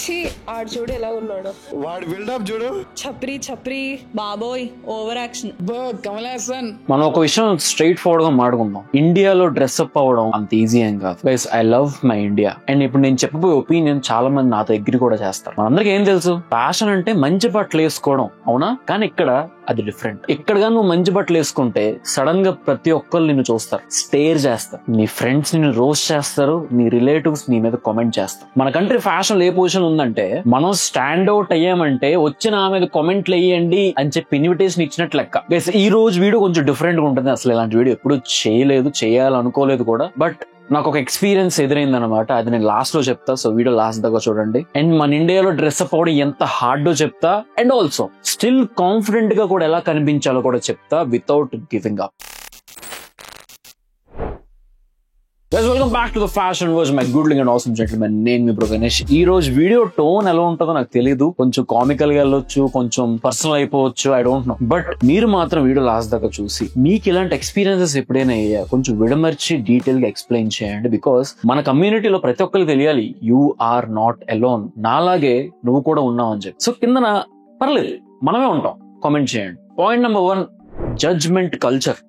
ఛీ ఆడు చూడు ఎలా ఉన్నాడు, వాడి బిల్డప్ చూడు. ఛప్రీ ఛప్రీ బాబోయ్ ఓవర్ యాక్షన్. కమలాసన్. మనం ఒక విషయం స్ట్రైట్ ఫార్వర్డ్ గా మాట్లాడుకుందాం. ఇండియాలో డ్రెస్అప్ అవ్వడం అంత ఈజీ ఏం కాదు guys. I love my India. And ఇప్పుడు నేను చెప్పబోయే ఒపీనియన్ చాలా మంది నాతో అగ్రీ కూడా చేస్తారు. మనందరికి ఏం తెలుసు, ఫ్యాషన్ అంటే మంచి బట్టలు వేసుకోవడం, అవునా? కానీ ఇక్కడ అది డిఫరెంట్. ఇక్కడ నువ్వు మంచి బట్టలు వేసుకుంటే సడన్ గా ప్రతి ఒక్కరు నిన్ను చూస్తారు, స్టేర్ చేస్తారు, నీ ఫ్రెండ్స్ నిన్ను రోస్ట్ చేస్తారు, నీ రిలేటివ్స్ నీ మీద కామెంట్ చేస్తారు. మన కంట్రీ ఫ్యాషన్ ఏ పొజిషన్ ఉందంటే, మనం స్టాండ్ అవుట్ అయ్యామంటే వచ్చిన ఆమె మీద కామెంట్లు వేయండి అని చెప్పి ఇన్విటేషన్ ఇచ్చినట్లు లెక్క. ఈ రోజు వీడియో కొంచెం డిఫరెంట్ గా ఉంటుంది. అసలు ఇలాంటి వీడియో ఎప్పుడు చేయలేదు, చేయాలనుకోలేదు కూడా. బట్ నాకు ఒక ఎక్స్పీరియన్స్ ఎదురైంది అనమాట. అది నేను లాస్ట్ లో చెప్తా, సో వీడియో లాస్ట్ దాకా చూడండి. అండ్ మన ఇండియాలో డ్రెస్అప్ అవడం ఎంత హార్డో చెప్తా, అండ్ ఆల్సో స్టిల్ కాన్ఫిడెంట్ గా కూడా ఎలా కనిపించాలో కూడా చెప్తా without giving up. Welcome back to the fashion verse my good looking and awesome gentlemen. నేను మీ బ్రో గణేష్. ఈ రోజు వీడియో టోన్ ఎలా ఉంటుందో నాకు తెలియదు. కొంచెం కామికల్ గా వెళ్ళొచ్చు, కొంచెం పర్సనల్ అయిపోవచ్చు, ఐ డోంట్ నో. బట్ మీరు మాత్రం వీడియో లాస్ట్ దాకా చూసి మీకు ఇలాంటి ఎక్స్పీరియన్సెస్ ఎప్పుడైనా అయ్యా కొంచెం విడమర్చి డీటెయిల్ గా ఎక్స్ప్లెయిన్ చేయండి. బికాస్ మన కమ్యూనిటీలో ప్రతి ఒక్కరికి తెలియాలి, యూ ఆర్ నాట్ అలోన్, నాలాగే నువ్వు కూడా ఉన్నావు అని చెప్పి. సో కిందన పర్లేదు మనమే ఉంటాం, కామెంట్ చేయండి. Point number 1, judgement culture.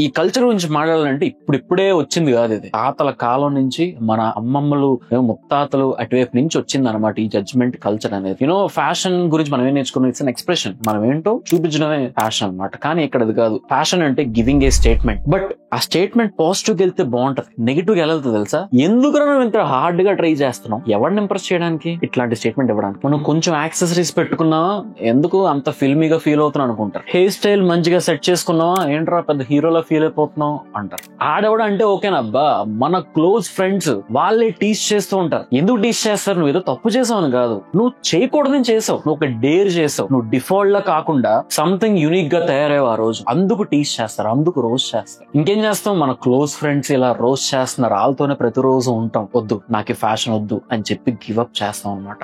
ఈ కల్చర్ గురించి మాట్లాడాలంటే ఇప్పుడే వచ్చింది కాదు. ఇది తాతల కాలం నుంచి, మన అమ్మమ్మలు ముత్తాతలు అటువైపు నుంచి వచ్చింది అనమాట ఈ జడ్జ్మెంట్ కల్చర్ అనేది. యూనో ఫ్యాషన్ గురించి మనం ఏం నేర్చుకున్నాం, ఇట్స్ అన్ ఎక్స్ప్రెషన్. మనం ఏంటో చూపించడమే ఫ్యాషన్ అనమాట. కానీ ఇక్కడ అది కాదు. ఫ్యాషన్ అంటే గివింగ్ ఏ స్టేట్మెంట్. బట్ ఆ స్టేట్మెంట్ పాజిటివ్ గా వెళ్తే బాగుంటది, నెగిటివ్ గా వెళ్తుంది తెలుసా? ఎందుకు నువ్వు ఇంత హార్డ్ గా ట్రై చేస్తున్నావు? ఎవరిని ఇంప్రెస్ చేయడానికి? ఇట్లాంటి స్టేట్మెంట్ ఇవ్వడానికి. మనం కొంచెం యాక్సెసరీస్ పెట్టుకున్నావా, ఎందుకు అంత ఫిల్మీగా ఫీల్ అవుతున్నావు అనుకుంటారు. హెయిర్ స్టైల్ మంచిగా సెట్ చేసుకున్నావా, ఏంట్రా పెద్ద హీరోలో ఫీల్ అయిపోతున్నావు అంటారు. ఆడవడం అంటే ఓకేనబ్బా, మన క్లోజ్ ఫ్రెండ్స్ వాళ్ళే టీచ్ చేస్తూ ఉంటారు. ఎందుకు టీచ్ చేస్తారు? నువ్వు ఏదో తప్పు చేసావు కాదు, నువ్వు చేయకూడదని చేసావు, నువ్వు ఒక డేర్ చేసావు, నువ్వు డిఫాల్ట్ లా కాకుండా సంథింగ్ యూనిక్ గా తయారయ్యావు ఆ రోజు, అందుకు టీచ్ చేస్తారు, అందుకు రోస్ట్ చేస్తారు. ఇంకేం చేస్తాం, మన క్లోజ్ ఫ్రెండ్స్ ఇలా రోస్ట్ చేస్తున్నారు, వాళ్ళతోనే ప్రతిరోజు ఉంటాం. వద్దు నాకు ఫ్యాషన్ వద్దు అని చెప్పి గివ్ అప్ చేస్తాం అనమాట.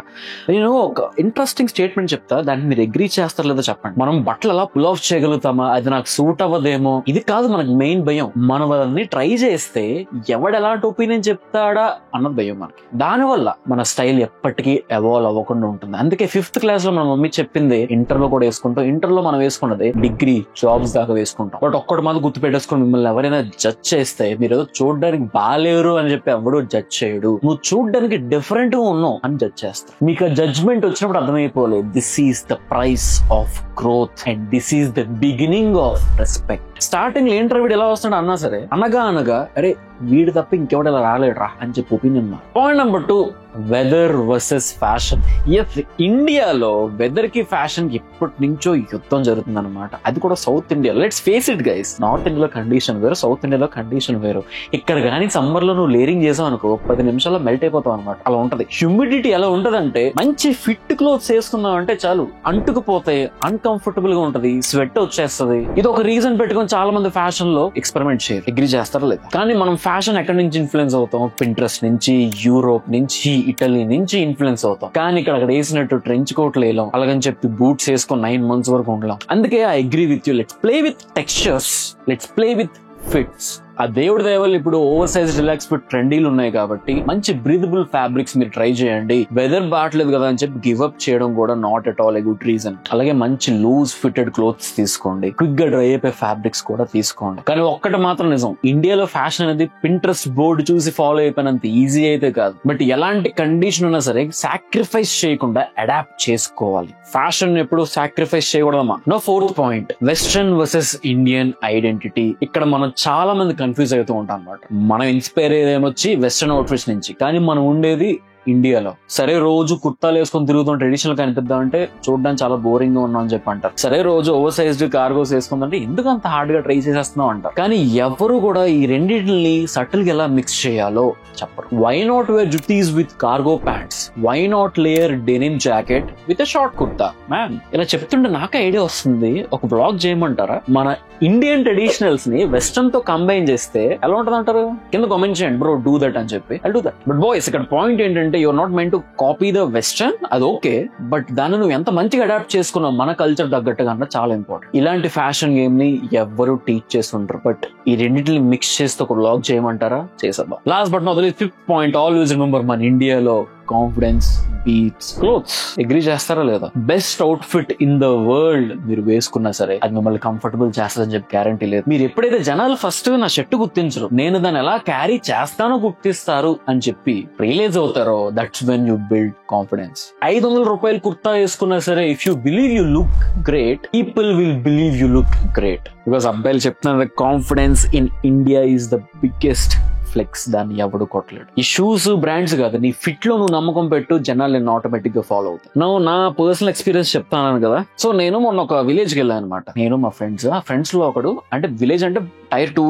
నేను ఒక ఇంట్రెస్టింగ్ స్టేట్మెంట్ చెప్తా, దాన్ని మీరు అగ్రీ చేస్తారు లేదా చెప్పండి. మనం బట్టలు అలా పుల్ ఆఫ్ చేయగలుగుతామా, అది నాకు సూట్ అవ్వదేమో, ఇది కాదు మనకు మెయిన్ భయం. మనం అన్ని ట్రై చేస్తే ఎవడు ఎలాంటి ఒపీనియన్ చెప్తాడా అన్నది భయం మనకి. దానివల్ల మన స్టైల్ ఎప్పటికీ ఎవాల్వ్ అవ్వకుండా ఉంటుంది. అందుకే 5th క్లాస్ లో మన మమ్మీ చెప్పింది ఇంటర్ లో కూడా వేసుకుంటాం. ఇంటర్ లో మనం వేసుకున్నది డిగ్రీ జాబ్స్ దాకా వేసుకుంటాం. బట్ ఒక్కటి మాత్రం గుర్తు పెట్టేసుకుని, మిమ్మల్ని ఎవరైనా జడ్జ్ చేస్తే మీరు ఏదో చూడడానికి బాగాలేరు అని చెప్పి ఎవడో జడ్జ్ చేయడు, నువ్వు చూడడానికి డిఫరెంట్ గా ఉన్నావు అని జడ్జ్ చేస్తావు. మీకు ఆ జడ్జ్మెంట్ వచ్చినప్పుడు అర్థమైపోలేదు, this is the price of growth and this is the beginning of respect. Starting లో ఏంటర్ వీడు ఎలా వస్తాడు అన్నా సరే, అనగా అరే వీడు తప్ప ఇంకెవడ ఇలా రాలేడురా అని చెప్పి opinion. Point number 2, weather versus fashion. Yes, ఇండియాలో వెదర్ కి ఫ్యాషన్ కి ఇప్పటి నుంచో యుద్ధం జరుగుతుంది అనమాట. అది కూడా సౌత్ ఇండియాలో. Let's face it guys, north ఇండియాలో కండిషన్ వేరు, సౌత్ ఇండియాలో కండిషన్ వేరు. ఇక్కడ కానీ సమ్మర్ లో నువ్వు లేరింగ్ చేసావు అనుకో, 10 నిమిషాల్లో మెల్ట్ అయిపోతావు అనమాట. అలా ఉంటది. హ్యూమిడిటీ ఎలా ఉంటదంటే, మంచి ఫిట్ క్లోత్స్ వేసుకున్నావు అంటే చాలు అంటుకుపోతాయి, అన్కంఫర్టబుల్ గా ఉంటది, స్వెట్ వచ్చేస్తుంది. ఇది ఒక రీజన్ పెట్టుకుని చాలా మంది ఫ్యాషన్ లో ఎక్స్పెరిమెంట్ చేయరు. అగ్రీ చేస్తారా లేదా? కానీ మనం ఫ్యాషన్ ఎక్కడి నుంచి ఇన్ఫ్లుయెన్స్ అవుతాం? పింట్రెస్ట్ నుంచి, యూరోప్ నుంచి, ఇటలీ నుంచి ఇన్ఫ్లుయెన్స్ అవుతాం. కానీ ఇక్కడ అక్కడ వేసినట్టు ట్రెంచ్ కోట్లు వేయలేం, అలాగని చెప్పి బూట్స్ వేసుకొని 9 months వరకు ఉండలేం. అందుకే I agree with you, let's play with textures, let's play with fits. ఆ దేవుడి దయవల్ల ఇప్పుడు ఓవర్ సైజ్ రిలాక్స్ ఫిట్ ట్రెండీలు ఉన్నాయి కాబట్టి మంచి బ్రీదబుల్ ఫ్యాబ్రిక్స్ మీరు ట్రై చేయండి. వెదర్ బాట్లేదు కదా అని చెప్పి గివ్ అప్ చేయడం కూడా not at all a good reason. అలాగే మంచి లూజ్ ఫిటెడ్ క్లోత్స్ తీసుకోండి, క్విక్ గా డ్రై అయిపోయే ఫ్యాబ్రిక్స్ కూడా తీసుకోండి. కానీ ఒక్కటి మాత్రం నిజం, ఇండియాలో ఫ్యాషన్ అనేది పింట్రెస్ట్ బోర్డు చూసి ఫాలో అయిపోయినంత ఈజీ అయితే కాదు. బట్ ఎలాంటి కండిషన్ ఉన్నా సరే సాక్రిఫైస్ చేయకుండా అడాప్ట్ చేసుకోవాలి. ఫ్యాషన్ ఎప్పుడు సాక్రిఫైస్ చేయకూడదమ్మా. No. 4th point, western versus Indian identity. ఇక్కడ మనం చాలా మంది కన్ఫ్యూజ్ అవుతూ ఉంటాం అనమాట. మనం ఇన్స్పైర్ అయ్యేదేమొచ్చి వెస్ట్రన్ అవుట్ఫిట్స్ నుంచి, కానీ మనం ఉండేది ఇండియాలో. సరే రోజు కుర్తాలు వేసుకొని తిరుగుతాం, ట్రెడిషనల్ కనిపిద్దాం అంటే చూడడానికి చాలా బోరింగ్ గా ఉన్నాం అని చెప్పి అంటారు. సరే రోజు ఓవర్ సైజ్డ్ కార్గోస్ వేసుకుందంటే ఎందుకు అంత హార్డ్ గా ట్రై చేసేస్తున్నాం అంటారు. కానీ ఎవరు కూడా ఈ రెండింటిని సటిల్ గా ఎలా మిక్స్ చేయాలో చెప్పరు. Why not wear juttis with cargo pants, why not layer denim jacket with a short kurta? Ma'am ఇలా చెప్తుంటే నాకే ఐడియా వస్తుంది, ఒక బ్లాగ్ చేయమంటారా? మన ఇండియన్ ట్రెడిషనల్స్ ని వెస్టర్న్ తో కంబైన్ చేస్తే ఎలా ఉంటది అంటారు? కింద కామెంట్ చేయండి బ్రో, డూ దట్ అని చెప్పి. I do that. But boys, ఇక్కడ పాయింట్ ఏంటంటే, you are not meant to copy the western, అది ఓకే, బట్ దాన్ని నువ్వు ఎంత మంచిగా అడాప్ట్ చేసుకున్నావు మన కల్చర్ తగ్గట్టుగా అన్న చాలా ఇంపార్టెంట్. ఇలాంటి ఫ్యాషన్ గేమ్ ని ఎవ్వరు టీచ్ చేస్తుంటారు, బట్ ఈ రెండింటిని మిక్స్ చేస్తే ఒక బ్లాగ్ చేయమంటారా? చేసేద్దాం. Last but not least 5th point, always remember, మన ఇండియాలో కాన్ఫిడెన్స్ బీట్స్ క్లోత్స్. అగ్రీ చేస్తారా లేదా? Best outfit in the world మీరు వేసుకున్నా సరే అది మిమ్మల్ని కంఫర్టబుల్ చేస్తుందని చెప్పి గ్యారంటీ లేదు. మీరు ఎప్పుడైతే జనాలు ఫస్ట్ నా షర్ట్ గుర్తించరు, నేను దాన్ని ఎలా క్యారీ చేస్తానో గుర్తిస్తారు అని చెప్పి రియలైజ్ అవుతారో, that's when you build confidence. 500 రూపాయలు కుర్తా వేసుకున్నా సరే if you believe you look great, people will believe you look great. Because అబ్బాయిలు చెప్తున్నారు confidence in India is the biggest flex. దాన్ని ఎవడు కొట్టలేడు. ఈ షూస్ బ్రాండ్స్ కాదు, నీ ఫిట్ లో నువ్వు నమ్మకం పెట్టు, జనాలు నేను ఆటోమేటిక్ గా ఫాలో అవుతాను. నా పర్సనల్ ఎక్స్పీరియన్స్ చెప్తాను కదా. సో నేను మొన్న ఒక విలేజ్ కి వెళ్ళాను అనమాట. నేను మా ఫ్రెండ్స్, ఆ ఫ్రెండ్స్ లో ఒకడు, అంటే విలేజ్ అంటే టైర్ 2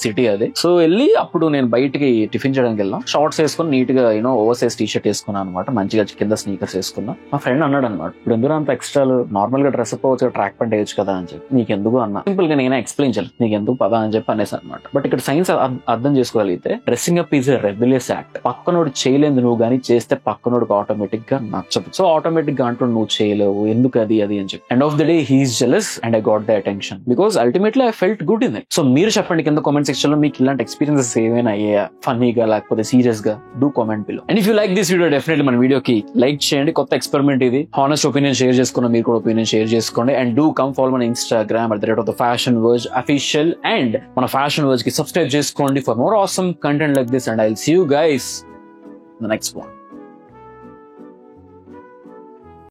సిటీ అది. సో వెళ్ళి అప్పుడు నేను బయటికి టిఫిన్ చేయడానికి వెళ్ళాం. షార్ట్స్ వేసుకుని నీట్ గా ఓవర్ సైజ్ టీ షర్ట్ వేసుకున్నాను అనమాట. మంచిగా కింద స్నీకర్స్ వేసుకున్నా. మా ఫ్రెండ్ అన్నాడు అనమాట, ఇప్పుడు ఎందుకు అంత ఎక్స్ట్రాలు, నార్మల్ గా డ్రెస్ పోవచ్చు, ట్రాక్ ప్యాంట్ వేయచ్చు కదా అని చెప్పి. నీకు ఎందుకు అన్నా, సింపుల్ గా నేనే ఎక్స్ప్లెయిన్ చేయాలి, నీకు ఎందుకు పదా అని చెప్పి అనేసి అనమాట. బట్ ఇక్కడ సైన్స్ అర్థం చేసుకోగలిగితే dressing up is a rebellious act. పక్కనోడు చేయలేదు నువ్వు కానీ చేస్తే పక్కనోడికి ఆటోమేటిక్ గా నచ్చదు. సో ఆటోమేటిక్ గా అంటూ నువ్వు చేయలేవు, ఎందుకు అది అని చెప్పి. End of the day he is jealous and I got the attention because ultimately I felt good in it. So మీరు చెప్పండి కింద కామెంట్ సెక్షన్ లో మీకు ఇలాంటి ఎక్స్పీరియన్సెస్ ఏమైనా అయ్యా, ఫన్నీగా లేకపోతే సీరియస్ గా, do comment below. And if you like this video definitely మన వీడియోకి లైక్ చేయండి. కొత్త ఎక్స్పెరిమెంట్ ఇది. హానెస్ట్ ఒపీనియన్ షేర్ చేసుకున్న మీరు కూడా ఒపీనియన్ షేర్ చేసుకోండి. అండ్ డూ కమ్ ఫాలో మన ఇన్స్టాగ్రామ్ @FashionVerge official and మన ఫ్యాషన్ వర్జ్ కి సబ్స్క్రైబ్ చేసుకోండి for more awesome content like this. And I'll see you guys in the next one.